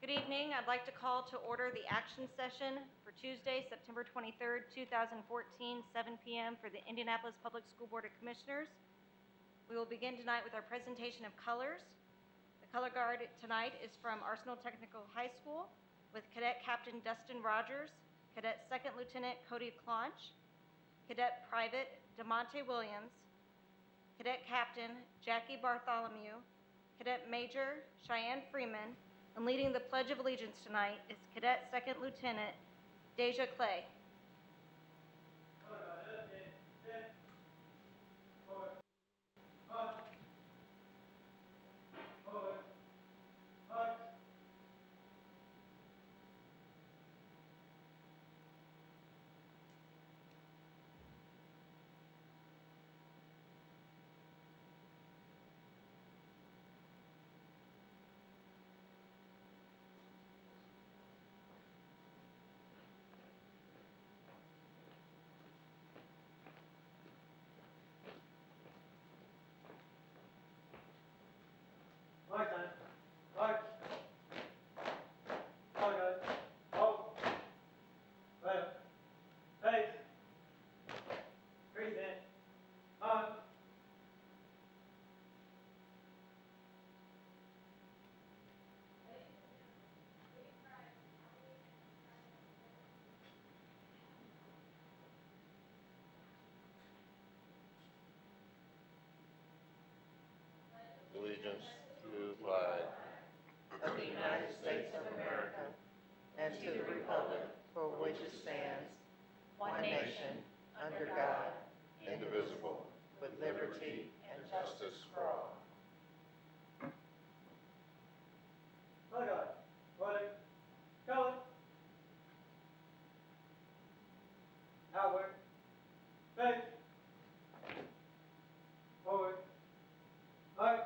Good evening. I'd like to call to order the action session for Tuesday, September 23rd, 2014, 7 p.m. for the Indianapolis Public School Board of Commissioners. We will begin tonight with our presentation of colors. The color guard tonight is from Arsenal Technical High School with Cadet Captain Dustin Rogers, Cadet Second Lieutenant Cody Claunch, Cadet Private DeMonte Williams, Cadet Captain Jackie Bartholomew, Cadet Major Cheyenne Freeman, and leading the Pledge of Allegiance tonight is Cadet Second Lieutenant Deja Clay. Mark time. Mark. Oh, good. Oh. Right. Face. Breathe in. On. Allegiance to the flag of the United States of America and to the republic for which it stands, one nation, under God, indivisible, with liberty and justice for all. Oh, God. Rolling. Going. Outward. Face. Forward. Arch.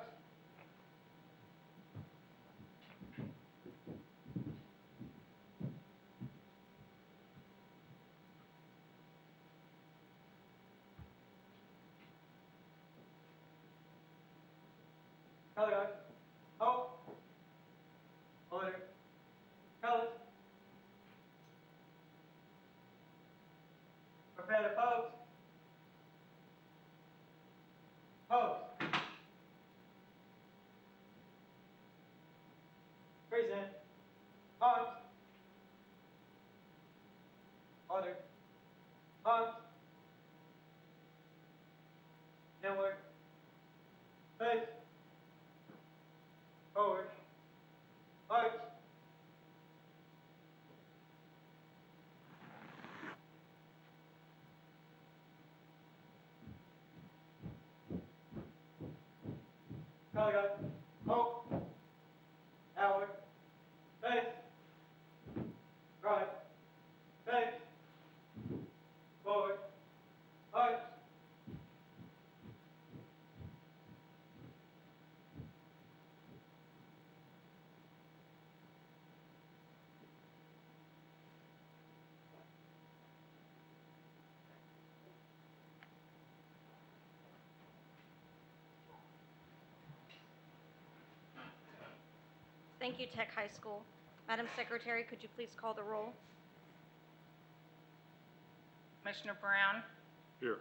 Color guard. Hold. Order. Colors. Prepare to pose. Pose. Freeze in. Arms. Order. Arms. Inward. Face. Forward. Arch. Color guard. Hold. Outward. Face. Right. Face. Forward. Arch. Thank you, Tech High School. Madam Secretary, could you please call the roll? Commissioner Brown, Here.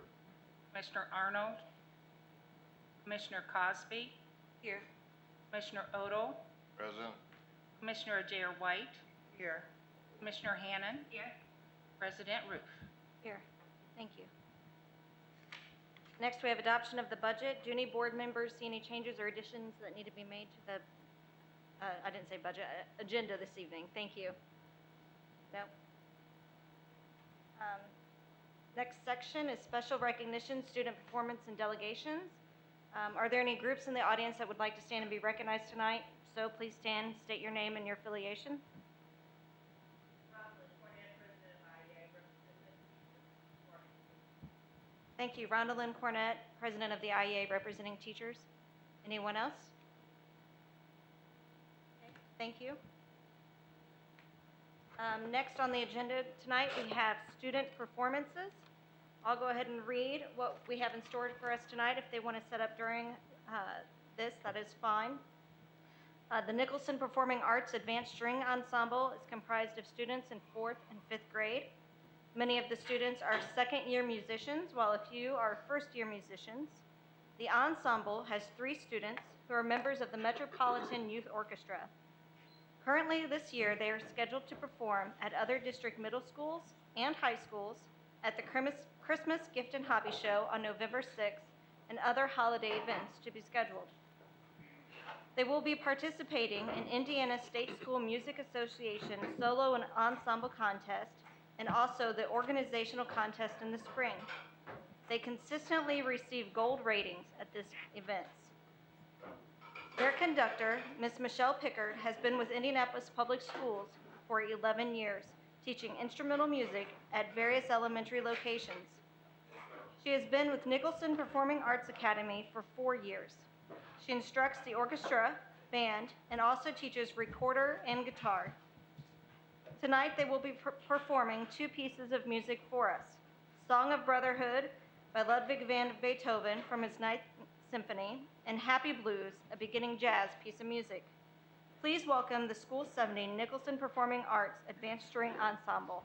Commissioner Arnold, Commissioner Cosby, Here. Commissioner Odle, Present. Commissioner Adair White, Here. Commissioner Hannon, Here. President Roof. Here. Thank you. Next, we have adoption of the budget. Do any board members see any changes or additions that need to be made to the I didn't say budget, agenda this evening? Thank you. No? Next section is special recognition, student performance, and delegations. Are there any groups in the audience that would like to stand and be recognized tonight? So please stand, state your name and your affiliation. Thank you. Rondalyn Cornett, President of the IEA, representing teachers. Anyone else? Thank you. Next on the agenda tonight, we have student performances. I'll go ahead and read what we have in store for us tonight. If they want to set up during this, that is fine. The Nicholson Performing Arts Advanced String Ensemble is comprised of students in 4th and 5th grade. Many of the students are second-year musicians, while a few are first-year musicians. The ensemble has 3 students who are members of the Metropolitan Youth Orchestra. Currently this year, they are scheduled to perform at other district middle schools and high schools, at the Christmas Gift and Hobby Show on November 6th, and other holiday events to be scheduled. They will be participating in Indiana State School Music Association Solo and Ensemble Contest, and also the organizational contest in the spring. They consistently receive gold ratings at these events. Their conductor, Ms. Michelle Pickard, has been with Indianapolis Public Schools for 11 years, teaching instrumental music at various elementary locations. She has been with Nicholson Performing Arts Academy for 4 years. She instructs the orchestra, band, and also teaches recorder and guitar. Tonight they will be performing 2 pieces of music for us. Song of Brotherhood by Ludwig van Beethoven from his 9th Symphony, and Happy Blues, a beginning jazz piece of music. Please welcome the School 70 Nicholson Performing Arts Advanced String Ensemble.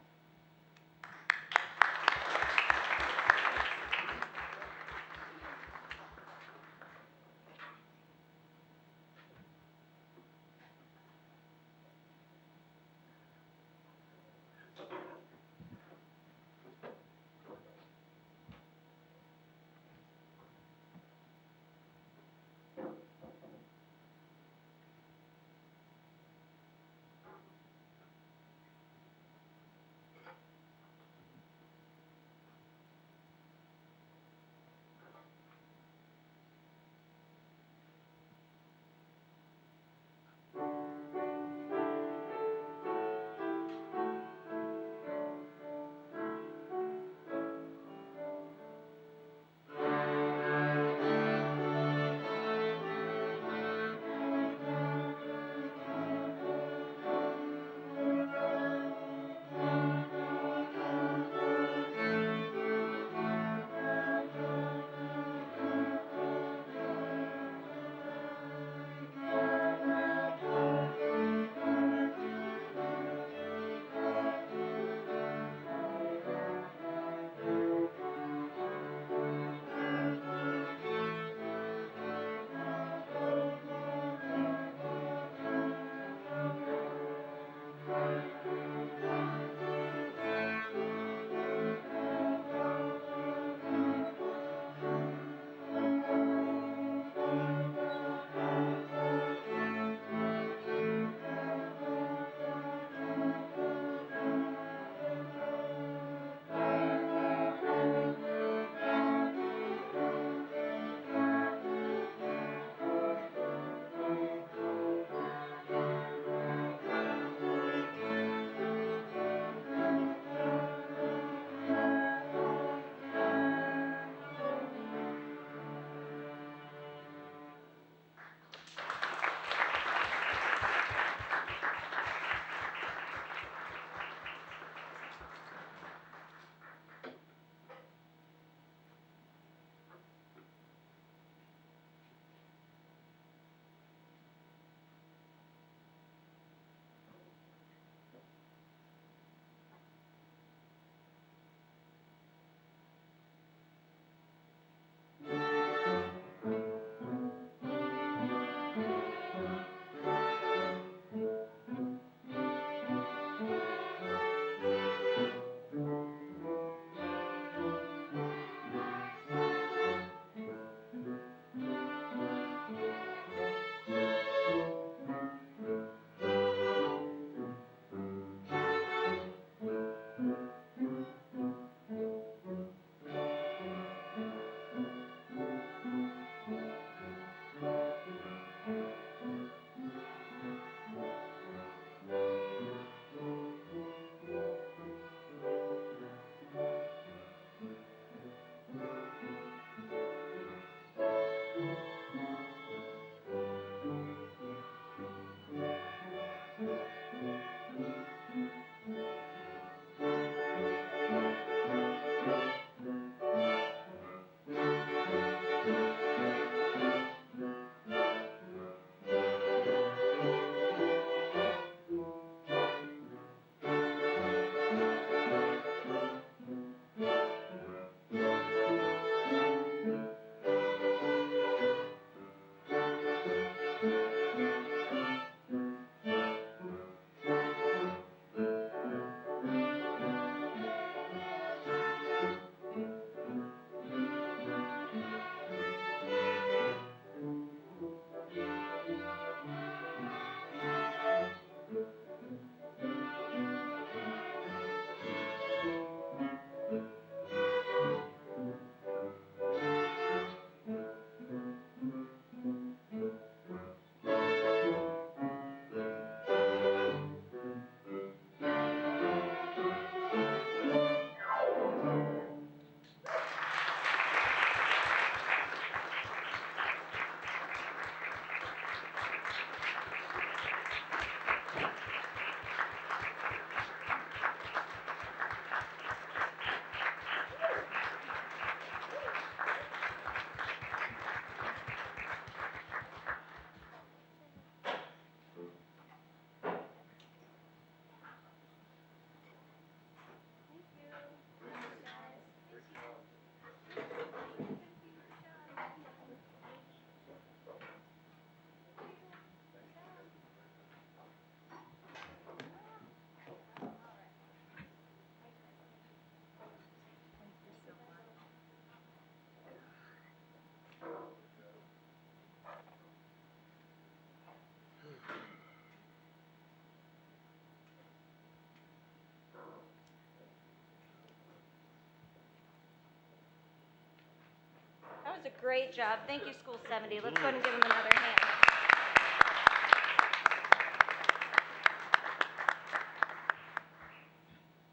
That's a great job. Thank you, School 70. Let's go ahead and give them another hand.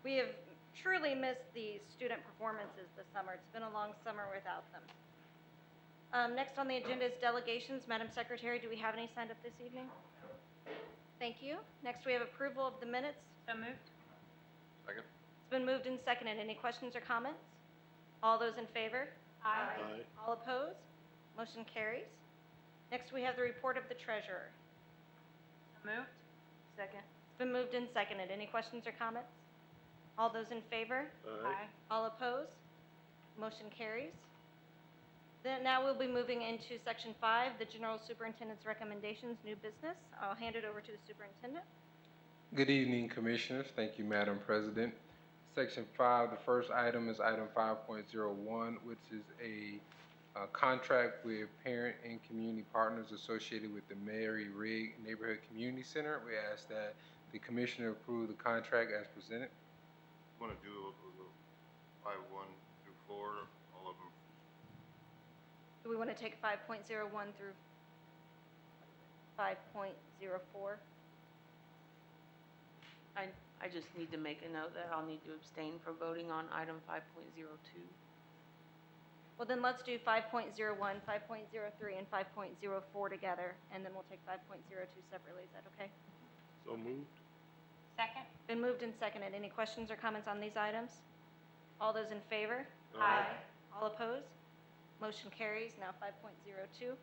We have truly missed these student performances this summer. It's been a long summer without them. Next on the agenda is delegations. Madam Secretary, do we have any signed up this evening? Thank you. Next, we have approval of the minutes. So moved. Second. It's been moved and seconded. Any questions or comments? All those in favor? Aye. All opposed? Motion carries. Next, we have the report of the treasurer. So moved. Second. It's been moved and seconded. Any questions or comments? All those in favor? Aye. All opposed? Motion carries. Then now we'll be moving into section 5, the general superintendent's recommendations, new business. I'll hand it over to the superintendent. Good evening, Commissioners. Thank you, Madam President. Section 5, the first item is item 5.01, which is a contract with parent and community partners associated with the Mary Rigg Neighborhood Community Center. We ask that the Commissioner approve the contract as presented. Want to do a little 5.1 through 4, all of them. Do we want to take 5.01 through 5.04? I just need to make a note that I'll need to abstain from voting on item 5.02. Well, then let's do 5.01, 5.03, and 5.04 together, and then we'll take 5.02 separately. Is that okay? So moved. Second. Been moved and seconded. Any questions or comments on these items? All those in favor? Aye. All opposed? Motion carries. Now 5.02.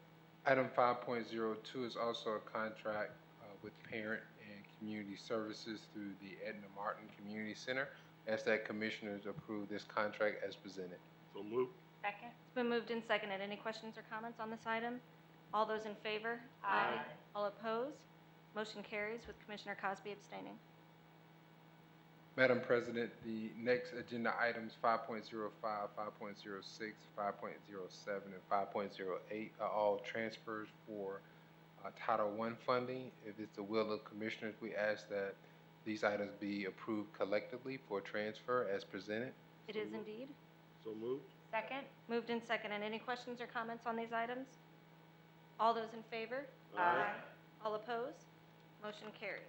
Item 5.02 is also a contract with parent and community services through the Edna Martin Community Center. Ask that Commissioners approve this contract as presented. So moved. Second. It's been moved and seconded. Any questions or comments on this item? All those in favor? Aye. All opposed? Motion carries with Commissioner Cosby abstaining. Madam President, the next agenda items 5.05, 5.06, 5.07, and 5.08 are all transfers for Title I funding. If it's the will of Commissioners, we ask that these items be approved collectively for transfer as presented. It is indeed. So moved. Second. Moved and seconded. Any questions or comments on these items? All those in favor? Aye. All opposed? Motion carries.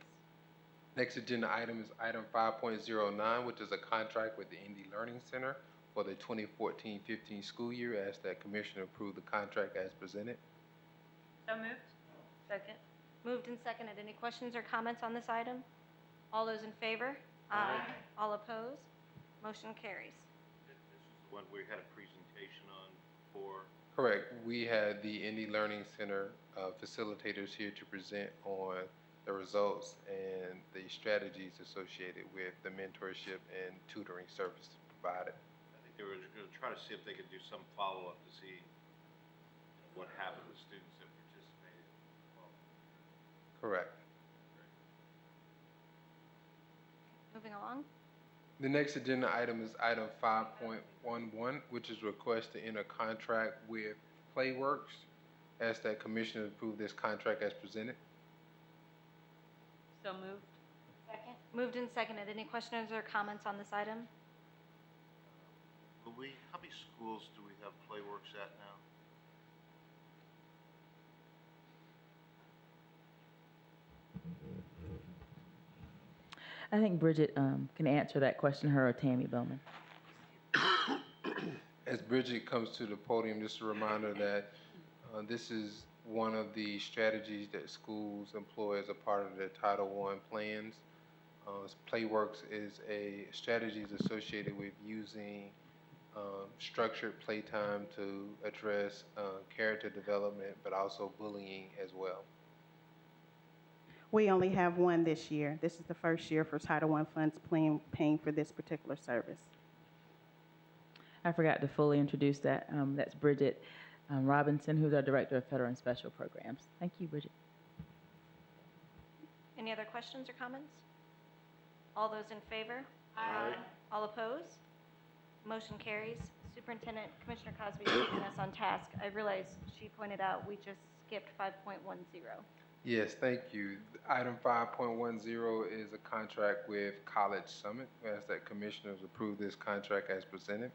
Next agenda item is item 5.09, which is a contract with the Indy Learning Center for the 2014-15 school year. Ask that Commissioner approve the contract as presented. So moved. Second. Moved and seconded. Any questions or comments on this item? All those in favor? Aye. All opposed? Motion carries. This is the one we had a presentation on for. Correct. We had the Indy Learning Center facilitators here to present on the results and the strategies associated with the mentorship and tutoring service provided. I think they were going to try to see if they could do some follow-up to see what happened with students that participated. Well, Correct. Moving along. The next agenda item is item 5.11, which is request to enter contract with Playworks. Ask that Commissioner approve this contract as presented. So moved. Second. Moved and seconded. Any questions or comments on this item? how many schools do we have Playworks at now? I think Bridget can answer that question, her or Tammy Bowman. As Bridget comes to the podium, just a reminder that this is one of the strategies that schools employ as a part of their Title I plans. Playworks is a strategy associated with using structured playtime to address character development, but also bullying as well. We only have one this year. This is the first year for Title I funds paying for this particular service. I forgot to fully introduce that. That's Bridget Robinson, who's our Director of Federal and Special Programs. Thank you, Bridget. Any other questions or comments? All those in favor? Aye. All opposed? Motion carries. Superintendent, Commissioner Cosby is keeping us on task. I realize she pointed out we just skipped 5.10. Yes, thank you. Item 5.10 is a contract with College Summit. We ask that Commissioners approve this contract as presented.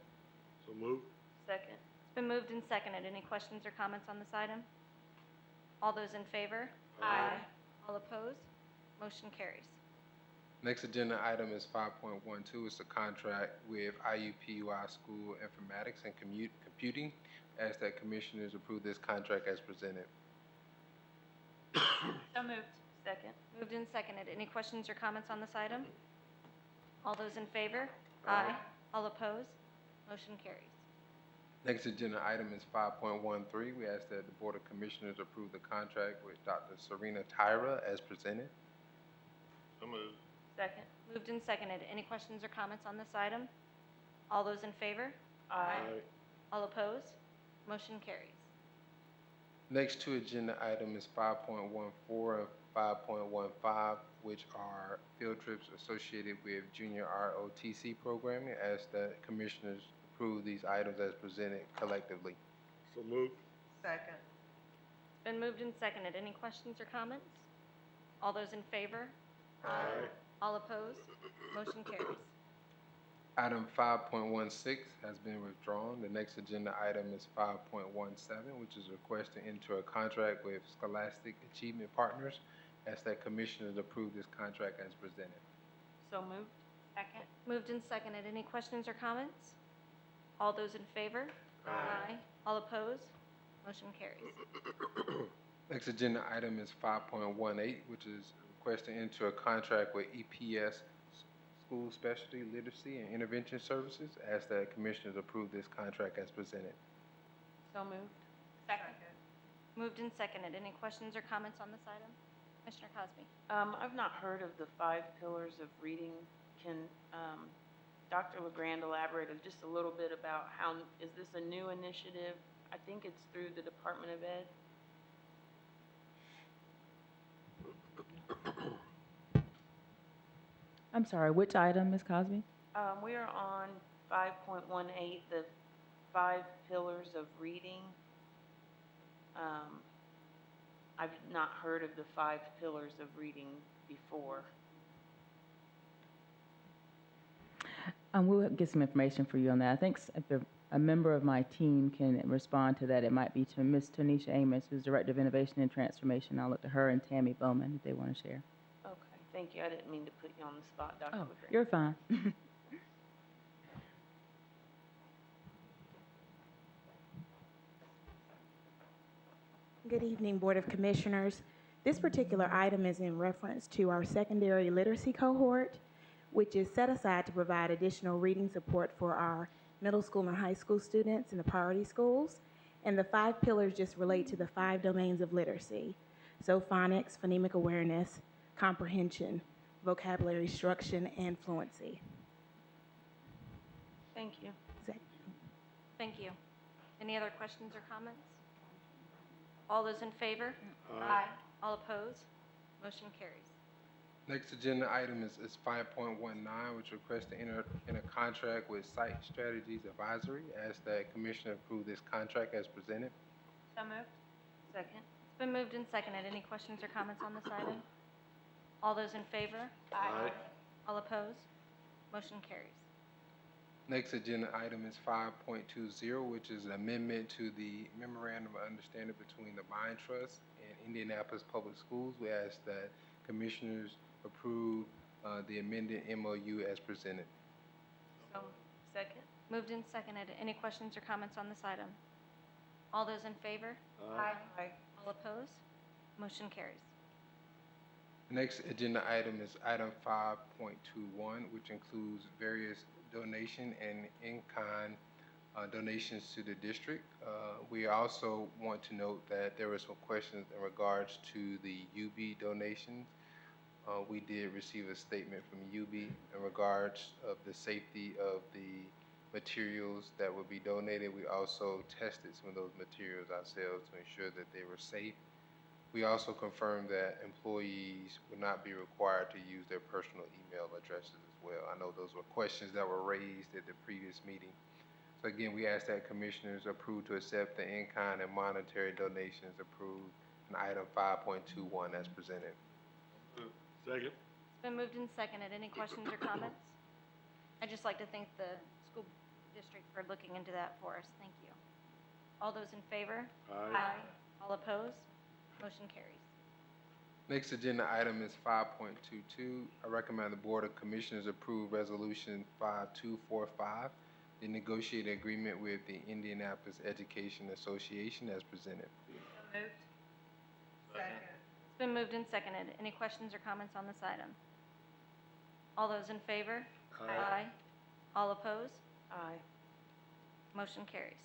So moved. Second. It's It's been moved and seconded. Any questions or comments on this item? All those in favor? Aye. All opposed? Motion carries. Next agenda item is 5.12. It's a contract with IUPUI School Informatics and Computing. Ask that commissioners approve this contract as presented. So moved. Second. Moved and seconded. Any questions or comments on this item? All those in favor? Aye. All opposed? Motion carries. Next agenda item is 5.13. We ask that the Board of Commissioners approve the contract with Dr. Serena Tyra as presented. So moved. Second. Moved and seconded. Any questions or comments on this item? All those in favor? Aye. All opposed? Motion carries. Next two agenda item is 5.14 and 5.15, which are field trips associated with junior ROTC programming. Ask that commissioners approve these items as presented collectively. So moved. Second. It's been moved and seconded. Any questions or comments? All those in favor? Aye. All opposed? Motion carries. Item 5.16 has been withdrawn. The next agenda item is 5.17, which is a request to enter a contract with Scholastic Achievement Partners. Ask that commissioners approve this contract as presented. So moved. Second. Moved and seconded. Any questions or comments? All those in favor? Aye. All opposed? Motion carries. Next agenda item is 5.18, which is a request to enter a contract with EPS School Specialty Literacy and Intervention Services. Ask that commissioners approve this contract as presented. So moved. Second. Moved and seconded. Any questions or comments on this item? Commissioner Cosby? I've not heard of the 5 pillars of reading. Can Dr. Legrand elaborate just a little bit about how, is this a new initiative? I think it's through the Department of Ed. I'm sorry, which item, Ms. Cosby? We are on 5.18, the 5 pillars of reading. I've not heard of the 5 pillars of reading before. We'll get some information for you on that. I think if a member of my team can respond to that, it might be to Ms. Tanisha Amos, who's Director of Innovation and Transformation. I'll look to her and Tammy Bowman if they want to share. Okay, thank you. I didn't mean to put you on the spot, Dr. Oh, Legrand. you're fine. Good evening, Board of Commissioners. This particular item is in reference to our secondary literacy cohort, which is set aside to provide additional reading support for our middle school and high school students in the priority schools. And the 5 pillars just relate to the 5 domains of literacy. So phonics, phonemic awareness, comprehension, vocabulary instruction, and fluency. Thank you. Thank you. Any other questions or comments? All those in favor? Aye. All opposed? Motion carries. Next agenda item is 5.19, which requests to enter in a contract with Site Strategies Advisory. Ask that commissioner approve this contract as presented. So moved. Second. It's been moved and seconded. Any questions or comments on this item? All those in favor? Aye. All opposed? Motion carries. Next agenda item is 5.20, which is an amendment to the Memorandum of Understanding between the Mind Trust and Indianapolis Public Schools. We ask that commissioners approve the amended MOU as presented. So, second. Moved and seconded. Any questions or comments on this item? All those in favor? Aye. All opposed? Motion carries. Next agenda item is item 5.21, which includes various donation and in-kind donations to the district. We also want to note that there were some questions in regards to the UB donations. We did receive a statement from UB in regards of the safety of the materials that would be donated. We also tested some of those materials ourselves to ensure that they were safe. We also confirmed that employees would not be required to use their personal email addresses as well. I know those were questions that were raised at the previous meeting. So again, we ask that commissioners approve to accept the in-kind and monetary donations approved in item 5.21 as presented. Second. It's been moved and seconded. Any questions or comments? I'd just like to thank the school district for looking into that for us. Thank you. All those in favor? Aye. All opposed? Motion carries. Next agenda item is 5.22. I recommend the Board of Commissioners approve Resolution 5245, the negotiated agreement with the Indianapolis Education Association as presented. So moved. Second. It's been moved and seconded. Any questions or comments on this item? All those in favor? Aye. All opposed? Aye. Motion carries.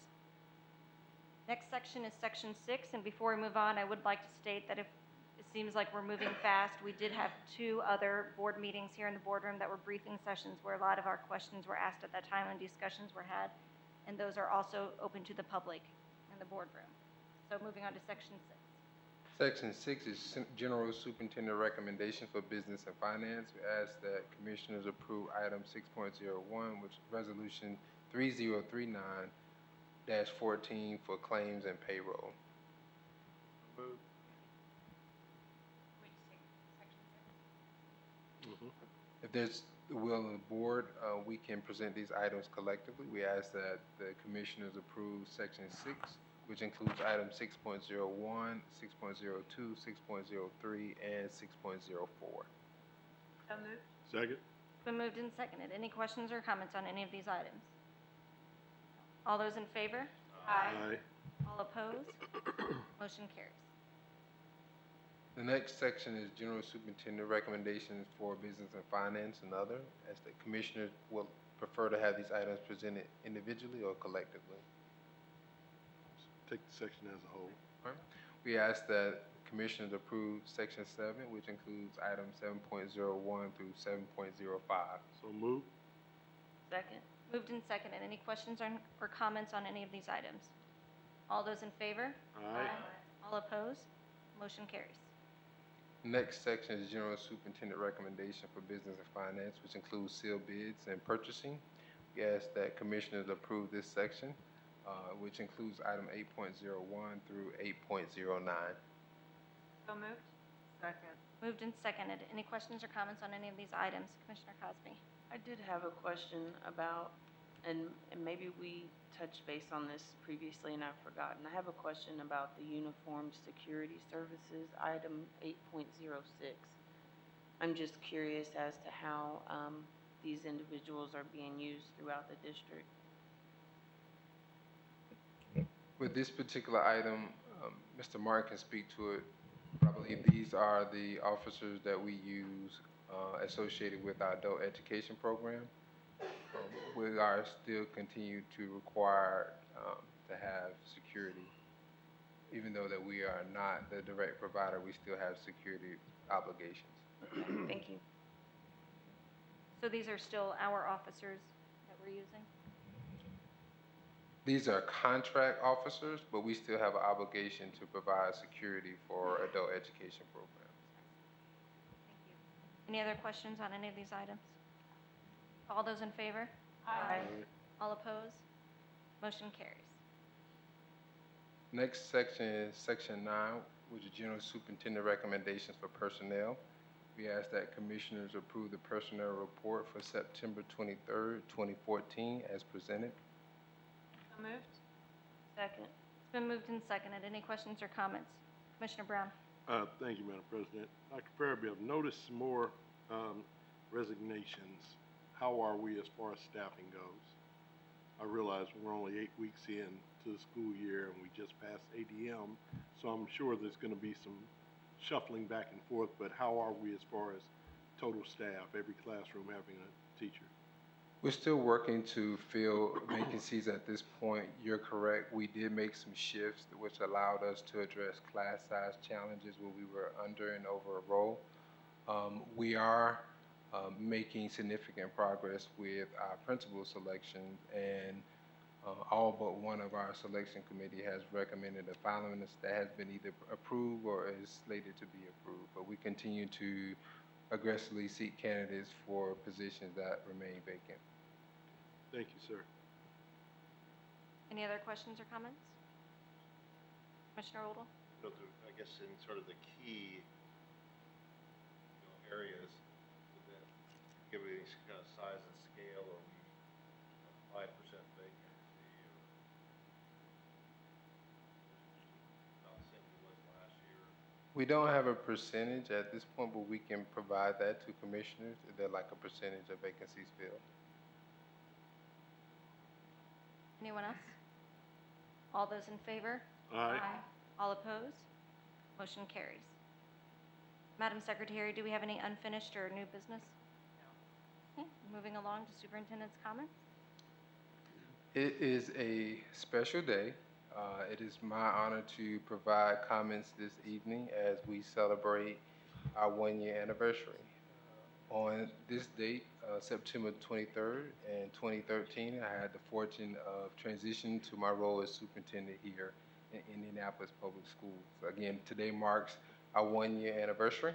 Next section is Section 6, and before we move on, I would like to state that if it seems like we're moving fast, we did have 2 other board meetings here in the boardroom that were briefing sessions where a lot of our questions were asked at that time and discussions were had, and those are also open to the public in the boardroom. So moving on to Section 6. Section 6 is General Superintendent Recommendation for Business and Finance. We ask that Commissioners approve item 6.01, which is Resolution 3039-14 for claims and payroll. Move. If there's the will of the board, we can present these items collectively. We ask that the Commissioners approve Section 6, which includes items 6.01, 6.02, 6.03, and 6.04. So moved. Second. It's been moved and seconded. Any questions or comments on any of these items? All those in favor? Aye. All opposed? Motion carries. The next section is General Superintendent Recommendations for Business and Finance and other, as the Commissioners will prefer to have these items presented individually or collectively. Take the section as a whole. All right. We ask that Commissioners approve Section 7, which includes items 7.01 through 7.05. So move. Second. Moved and seconded. Any questions or comments on any of these items? All those in favor? Aye. All opposed? Motion carries. Next section is General Superintendent Recommendation for Business and Finance, which includes sealed bids and purchasing. We ask that Commissioners approve this section, which includes item 8.01 through 8.09. So moved. Second. Moved and seconded. Any questions or comments on any of these items? Commissioner Cosby. I did have a question about, and maybe we touched base on this previously and I've forgotten. I have a question about the Uniformed Security Services, item 8.06. I'm just curious as to how these individuals are being used throughout the district. With this particular item, Mr. Martin can speak to it. I believe these are the officers that we use associated with our adult education program. We are still continue to require to have security. Even though that we are not the direct provider, we still have security obligations. Okay, thank you. So these are still our officers that we're using? These are contract officers, but we still have an obligation to provide security for adult education programs. Thank you. Any other questions on any of these items? All those in favor? Aye. All opposed? Motion carries. Next section is Section 9, which is General Superintendent Recommendations for Personnel. We ask that Commissioners approve the personnel report for September 23rd, 2014 as presented. So moved. Second. It's been moved and seconded. Any questions or comments? Commissioner Brown. Thank you, Madam President. Dr. Farabee, I've noticed some more resignations. How are we as far as staffing goes? I realize we're only 8 weeks in to the school year and we just passed ADM, so I'm sure there's going to be some shuffling back and forth, but how are we as far as total staff, every classroom having a teacher? We're still working to fill vacancies at this point. You're correct. We did make some shifts which allowed us to address class size challenges where we were under and over a role. We are making significant progress with our principal selections, and all but one of our selection committee has recommended a finalist that has been either approved or is slated to be approved. But we continue to aggressively seek candidates for positions that remain vacant. Thank you, sir. Any other questions or comments? Commissioner Oldham? I guess in sort of the key areas, that give it any kind of size and scale, or we 5% vacancy, or We don't have a percentage at this point, but we can provide that to commissioners. They're like a percentage of vacancies filled. Anyone else? All those in favor? Aye. All opposed? Motion carries. Madam Secretary, do we have any unfinished or new business? No. Okay, moving along to superintendent's comments. It is a special day. It is my honor to provide comments this evening as we celebrate our one-year anniversary. On this date, September 23rd in 2013, I had the fortune of transitioning to my role as superintendent here in Indianapolis Public Schools. Again, today marks our one-year anniversary,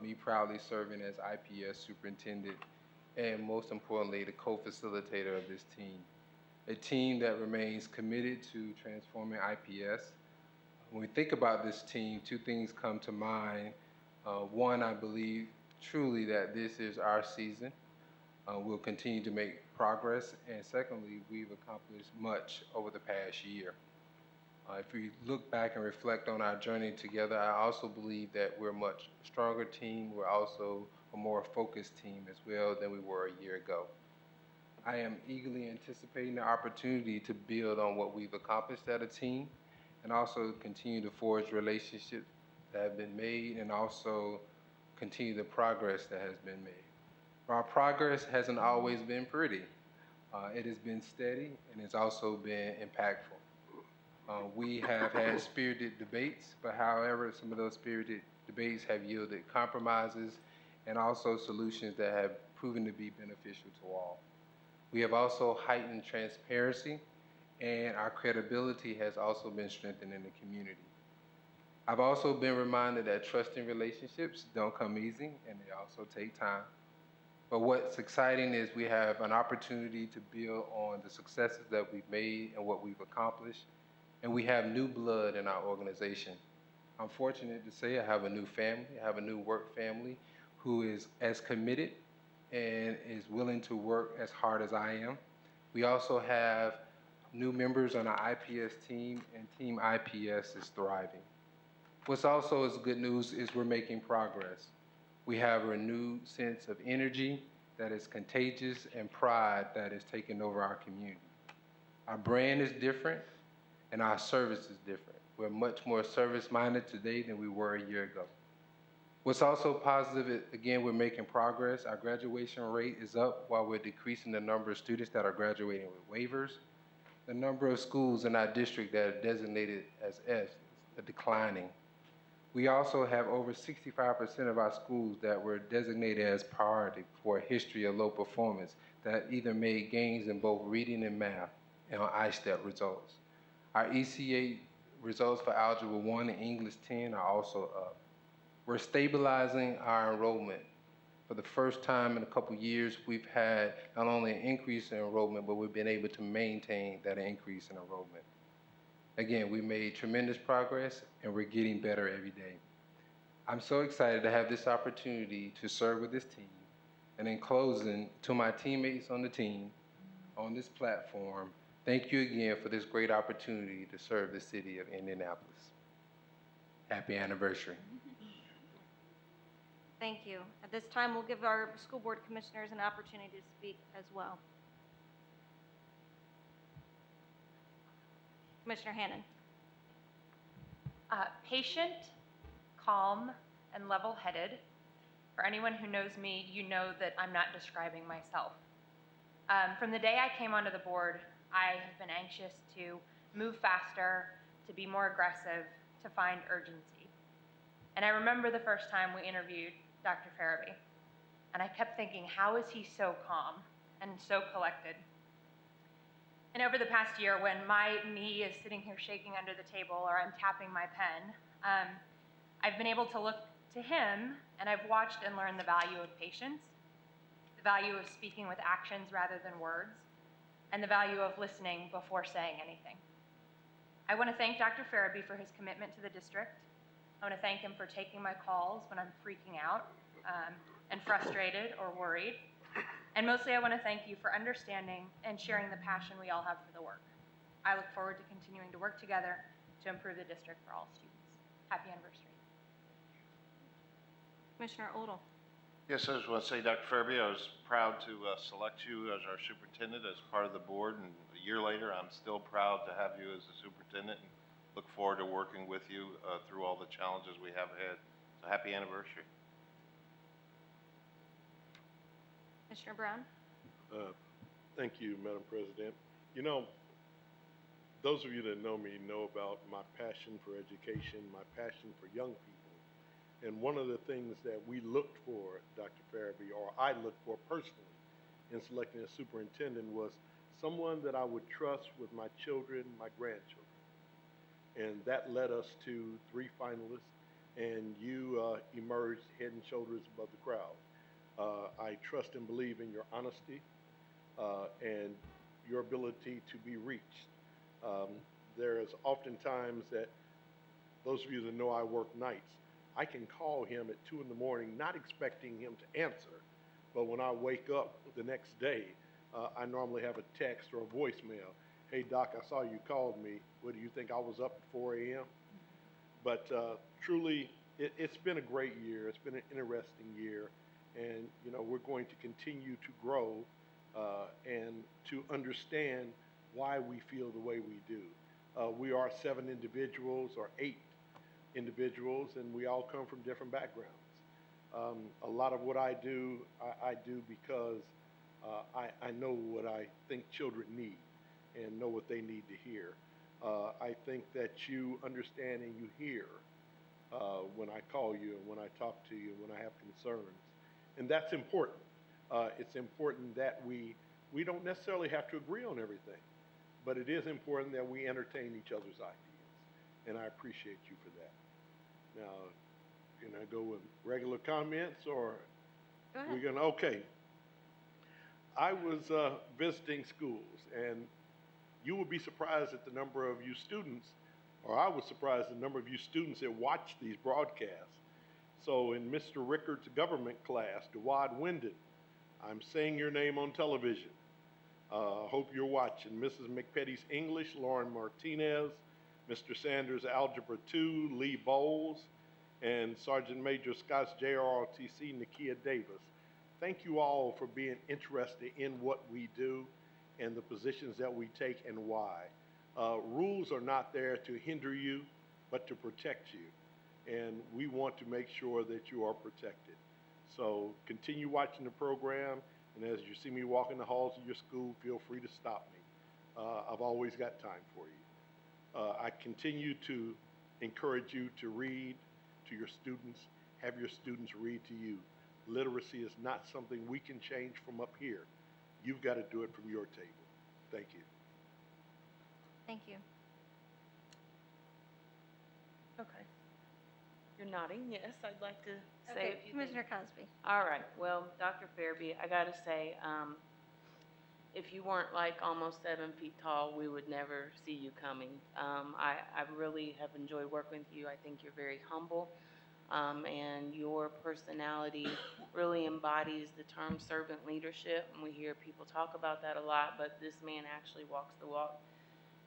me proudly serving as IPS superintendent and most importantly, the co-facilitator of this team. A team that remains committed to transforming IPS. When we think about this team, two things come to mind. One, I believe truly that this is our season. We'll continue to make progress. And secondly, we've accomplished much over the past year. If we look back and reflect on our journey together, I also believe that we're a much stronger team. We're also a more focused team as well than we were a year ago. I am eagerly anticipating the opportunity to build on what we've accomplished as a team and also continue to forge relationships that have been made and also continue the progress that has been made. Our progress hasn't always been pretty. It has been steady and it's also been impactful. We have had spirited debates, but however, some of those spirited debates have yielded compromises and also solutions that have proven to be beneficial to all. We have also heightened transparency, and our credibility has also been strengthened in the community. I've also been reminded that trusting relationships don't come easy, and they also take time. But what's exciting is we have an opportunity to build on the successes that we've made and what we've accomplished, and we have new blood in our organization. I'm fortunate to say I have a new family, I have a new work family who is as committed and is willing to work as hard as I am. We also have new members on our IPS team, and Team IPS is thriving. What's also is good news is we're making progress. We have a renewed sense of energy that is contagious and pride that is taking over our community. Our brand is different and our service is different. We're much more service-minded today than we were a year ago. What's also positive is, again, we're making progress. Our graduation rate is up while we're decreasing the number of students that are graduating with waivers. The number of schools in our district that are designated as S is declining. We also have over 65% of our schools that were designated as priority for a history of low performance that either made gains in both reading and math and on ISTEP results. Our ECA results for Algebra 1 and English 10 are also up. We're stabilizing our enrollment. For the first time in a couple years, we've had not only an increase in enrollment, but we've been able to maintain that increase in enrollment. Again, we made tremendous progress and we're getting better every day. I'm so excited to have this opportunity to serve with this team. And in closing, to my teammates on the team, on this platform, thank you again for this great opportunity to serve the city of Indianapolis. Happy anniversary. Thank you. At this time, we'll give our school board commissioners an opportunity to speak as well. Commissioner Hannon. Patient, calm, and level-headed. For anyone who knows me, you know that I'm not describing myself. From the day I came onto the board, I have been anxious to move faster, to be more aggressive, to find urgency. And I remember the first time we interviewed Dr. Farabee, and I kept thinking, how is he so calm and so collected? And over the past year, when my knee is sitting here shaking under the table or I'm tapping my pen, I've been able to look to him, and I've watched and learned the value of patience, the value of speaking with actions rather than words, and the value of listening before saying anything. I want to thank Dr. Farabee for his commitment to the district. I want to thank him for taking my calls when I'm freaking out and frustrated or worried. And mostly I want to thank you for understanding and sharing the passion we all have for the work. I look forward to continuing to work together to improve the district for all students. Happy anniversary. Commissioner Odle. Yes, I just want to say, Dr. Farabee, I was proud to select you as our superintendent as part of the board, and a year later, I'm still proud to have you as the superintendent and look forward to working with you through all the challenges we have ahead. So happy anniversary. Commissioner Brown. Thank you, Madam President. You know, those of you that know me know about my passion for education, my passion for young people. And one of the things that we looked for, Dr. Farabee, or I looked for personally in selecting a superintendent, was someone that I would trust with my children, my grandchildren. And that led us to 3 finalists, and you emerged head and shoulders above the crowd. I trust and believe in your honesty and your ability to be reached. There's oftentimes that those of you that know I work nights, I can call him at 2 in the morning, not expecting him to answer, but when I wake up the next day, I normally have a text or a voicemail. Hey, Doc, I saw you called me. What do you think? I was up at 4 a.m.? But truly, it's been a great year. It's been an interesting year. And, you know, we're going to continue to grow and to understand why we feel the way we do. We are 7 individuals or 8 individuals, and we all come from different backgrounds. A lot of what I do, I do because I know what I think children need and know what they need to hear. I think that you understand and you hear when I call you and when I talk to you and when I have concerns. And that's important. It's important that we don't necessarily have to agree on everything, but it is important that we entertain each other's ideas. And I appreciate you for that. Now, can I go with regular comments or? Go ahead. We're gonna, okay. I was visiting schools, and you will be surprised at the number of you students, or I was surprised at the number of you students that watch these broadcasts. So in Mr. Rickard's government class, DeWad Wyndon, I'm saying your name on television. Hope you're watching. Mrs. McPetty's English, Lauren Martinez, Mr. Sanders' Algebra 2, Lee Bowles, and Sergeant Major Scott's JROTC, Nakia Davis. Thank you all for being interested in what we do and the positions that we take and why. Rules are not there to hinder you, but to protect you. And we want to make sure that you are protected. So continue watching the program, and as you see me walking the halls of your school, feel free to stop me. I've always got time for you. I continue to encourage you to read to your students, have your students read to you. Literacy is not something we can change from up here. You've got to do it from your table. Thank you. Thank you. Okay. You're nodding, yes, I'd like to say Okay, a few things. Commissioner Cosby. All right, well, Dr. Farabee, I gotta say, if you weren't like almost 7 feet tall, we would never see you coming. I really have enjoyed working with you. I think you're very humble, and your personality really embodies the term servant leadership, and we hear people talk about that a lot, but this man actually walks the walk.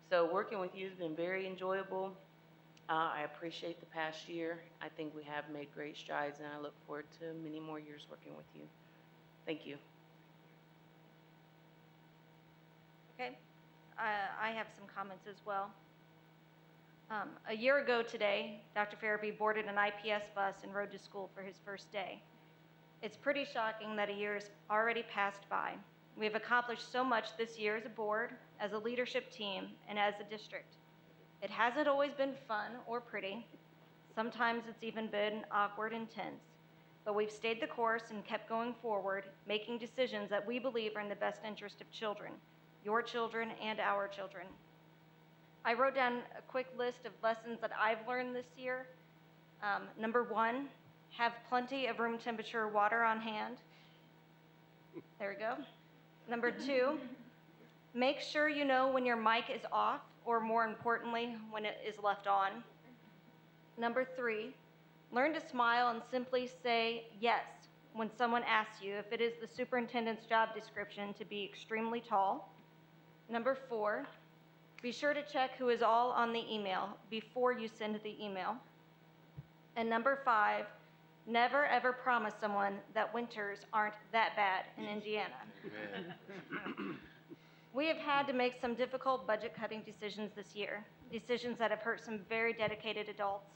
So working with you has been very enjoyable. I appreciate the past year. I think we have made great strides, and I look forward to many more years working with you. Thank you. Okay. I have some comments as well. A year ago today, Dr. Farabee boarded an IPS bus and rode to school for his first day. It's pretty shocking that a year has already passed by. We have accomplished so much this year as a board, as a leadership team, and as a district. It hasn't always been fun or pretty. Sometimes it's even been awkward and tense. But we've stayed the course and kept going forward, making decisions that we believe are in the best interest of children, your children and our children. I wrote down a quick list of lessons that I've learned this year. Number 1, have plenty of room temperature water on hand. There we go. Number 2, make sure you know when your mic is off, or more importantly, when it is left on. Number 3, learn to smile and simply say yes when someone asks you if it is the superintendent's job description to be extremely tall. Number 4, be sure to check who is all on the email before you send the email. And number 5, Never ever promise someone that winters aren't that bad in Indiana. We have had to make some difficult budget-cutting decisions this year, decisions that have hurt some very dedicated adults,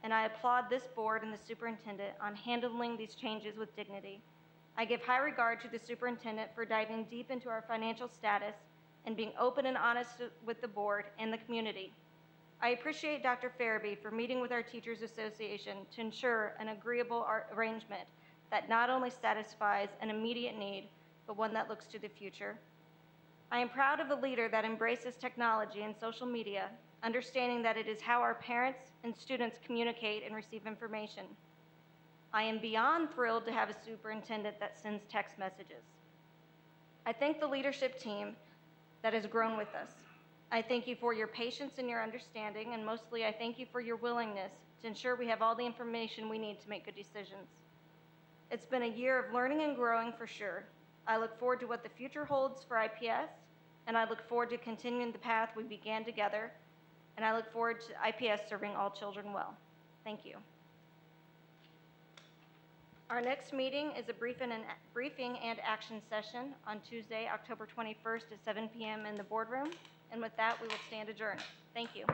and I applaud this board and the superintendent on handling these changes with dignity. I give high regard to the superintendent for diving deep into our financial status and being open and honest with the board and the community. I appreciate Dr. Farabee for meeting with our Teachers Association to ensure an agreeable arrangement that not only satisfies an immediate need, but one that looks to the future. I am proud of a leader that embraces technology and social media, understanding that it is how our parents and students communicate and receive information. I am beyond thrilled to have a superintendent that sends text messages. I thank the leadership team that has grown with us. I thank you for your patience and your understanding, and mostly I thank you for your willingness to ensure we have all the information we need to make good decisions. It's been a year of learning and growing for sure. I look forward to what the future holds for IPS, and I look forward to continuing the path we began together, and I look forward to IPS serving all children well. Thank you. Our next meeting is a briefing and action session on Tuesday, October 21st at 7 p.m. in the boardroom. And with that, we will stand adjourned. Thank you.